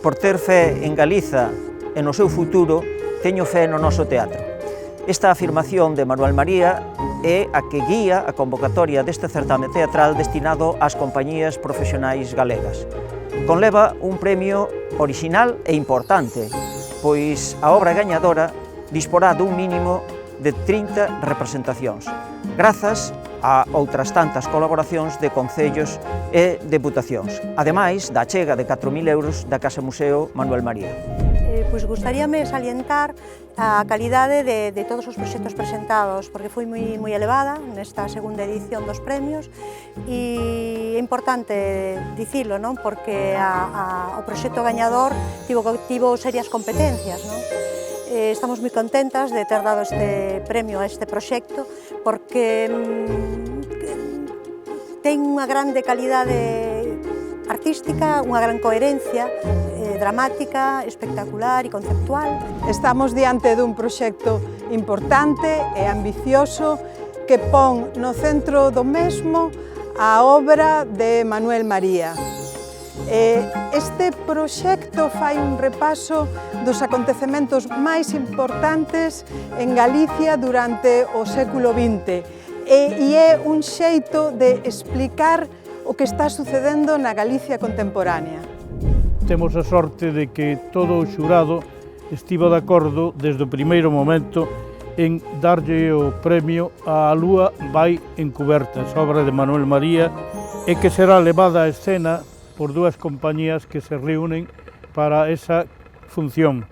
Por ter fe en Galiza e no seu futuro, teño fe no noso teatro. Esta afirmación de Manuel María é a que guía a convocatoria deste certame teatral destinado ás compañías profesionais galegas. Conleva un premio orixinal e importante, pois a obra gañadora disporá dun mínimo de 30 representacións, grazas a outras tantas colaboracións de concellos e deputacións, ademais da achega de 4.000 euros da Casa Museo Manuel María. Pois gustaríame salientar a calidade de todos os proxectos presentados, porque foi moi elevada nesta segunda edición dos premios, e é importante dicilo, non? Porque o proxecto gañador tivo serias competencias, non? Estamos moi contentas de ter dado este premio a este proxecto, porque ten unha grande calidade artística, unha gran coherencia dramática, espectacular e conceptual. Estamos diante dun proxecto importante e ambicioso que pon no centro do mesmo a obra de Manuel María. Este proxecto fai un repaso dos acontecementos máis importantes en Galicia durante o século XX e é un xeito de explicar o que está sucedendo na Galicia contemporánea. Temos a sorte de que todo o xurado estivo de acordo desde o primeiro momento en darlle o premio a Lúa vai encubertas, obra de Manuel María, e que será levada a escena por dúas compañías que se reúnen para esa función,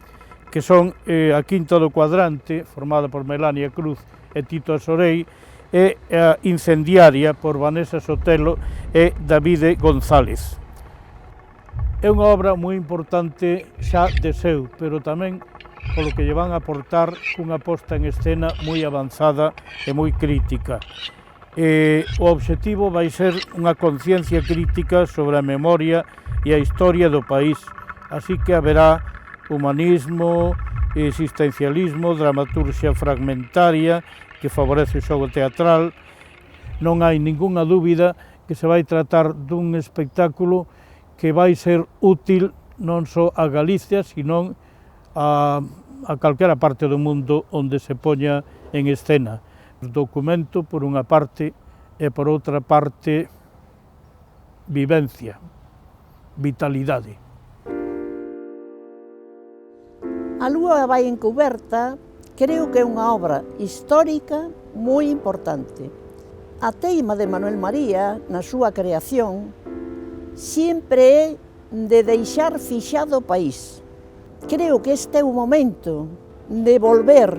que son a Quinta do Cuadrante, formada por Melania Cruz e Tito Asorei, e a Incendiaria, por Vanessa Sotelo e Davide González. É unha obra moi importante xa de seu, pero tamén polo que lle van a aportar cunha posta en escena moi avanzada e moi crítica. O obxectivo vai ser unha conciencia crítica sobre a memoria e a historia do país, así que haberá humanismo, existencialismo, dramaturxia fragmentaria que favorece o xogo teatral. Non hai ningunha dúbida que se vai tratar dun espectáculo que vai ser útil non só a Galicia, sino a calquera parte do mundo onde se poña en escena. Documento por unha parte e por outra parte vivencia, vitalidade. A Lúa vai encuberta creo que é unha obra histórica moi importante. A teima de Manuel María na súa creación sempre é de deixar fixado o país. Creo que este é o momento de volver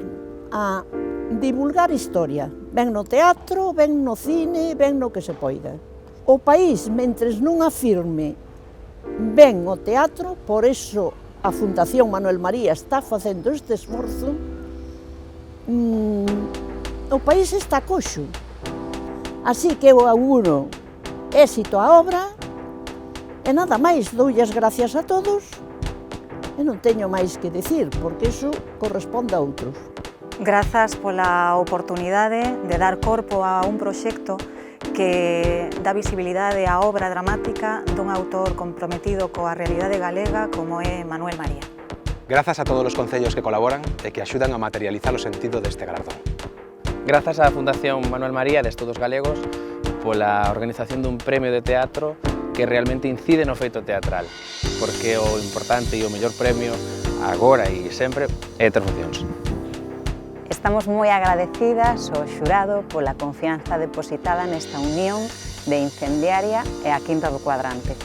a divulgar historia, ben no teatro, ben no cine, ben no que se poida. O país, mentres non afirme ben o teatro, por eso a Fundación Manuel María está facendo este esforzo, o país está coxo. Así que eu auguro éxito á obra e nada máis, doulle as gracias a todos e non teño máis que decir, porque iso corresponde a outros. Grazas pola oportunidade de dar corpo a un proxecto que dá visibilidade á obra dramática dun autor comprometido coa realidade galega como é Manuel María. Grazas a todos os concellos que colaboran e que axudan a materializar o sentido deste galardón. Grazas á Fundación Manuel María de Estudos Galegos pola organización dun premio de teatro que realmente incide no feito teatral, porque o importante e o mellor premio agora e sempre é ter funcións. Estamos moi agradecidas ao xurado pola confianza depositada nesta unión de Incendiaria e a Quinta do Cuadrante.